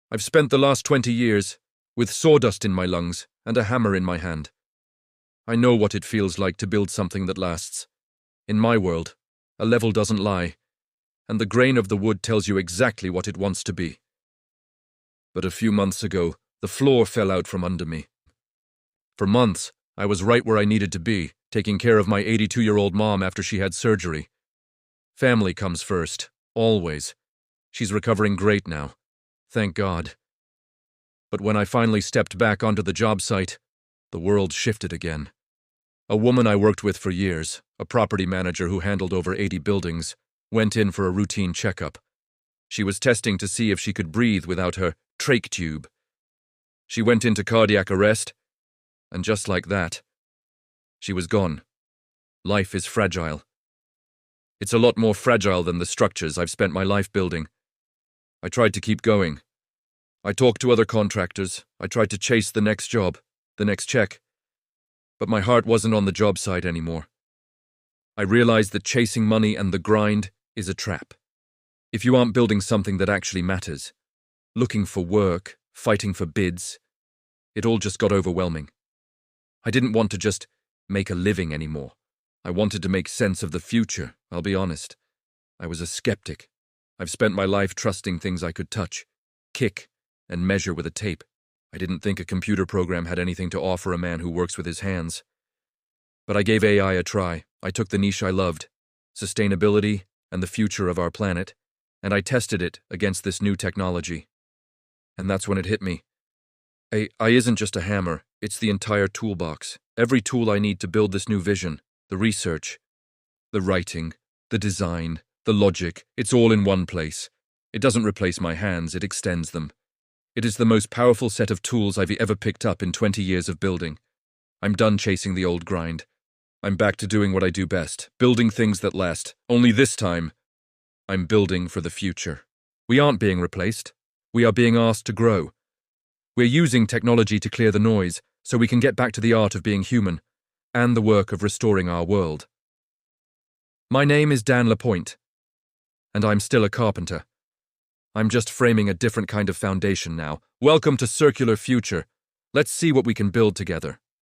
I've spent the last 20 years with sawdust in my lungs and a hammer in my hand. I know what it feels like to build something that lasts. In my world, a level doesn't lie, and the grain of the wood tells you exactly what it wants to be. But a few months ago, the floor fell out from under me. For months, I was right where I needed to be, taking care of my 82-year-old mom after she had surgery. Family comes first, always. She's recovering great now. Thank God. But when I finally stepped back onto the job site, the world shifted again. A woman I worked with for years, a property manager who handled over 80 buildings, went in for a routine checkup. She was testing to see if she could breathe without her trach tube. She went into cardiac arrest, and just like that, she was gone. Life is fragile. It's a lot more fragile than the structures I've spent my life building. I tried to keep going. I talked to other contractors. I tried to chase the next job, the next check. But my heart wasn't on the job site anymore. I realized that chasing money and the grind is a trap. If you aren't building something that actually matters, looking for work, fighting for bids, it all just got overwhelming. I didn't want to just make a living anymore. I wanted to make sense of the future, I'll be honest. I was a skeptic. I've spent my life trusting things I could touch, kick, and measure with a tape. I didn't think a computer program had anything to offer a man who works with his hands. But I gave AI a try. I took the niche I loved, sustainability and the future of our planet, and I tested it against this new technology. And that's when it hit me. AI isn't just a hammer, it's the entire toolbox. Every tool I need to build this new vision, the research, the writing, the design, the logic, it's all in one place. It doesn't replace my hands, it extends them. It is the most powerful set of tools I've ever picked up in 20 years of building. I'm done chasing the old grind. I'm back to doing what I do best, building things that last. Only this time, I'm building for the future. We aren't being replaced. We are being asked to grow. We're using technology to clear the noise so we can get back to the art of being human and the work of restoring our world. My name is Dan Lapointe, and I'm still a carpenter. I'm just framing a different kind of foundation now. Welcome to Circular Future. Let's see what we can build together.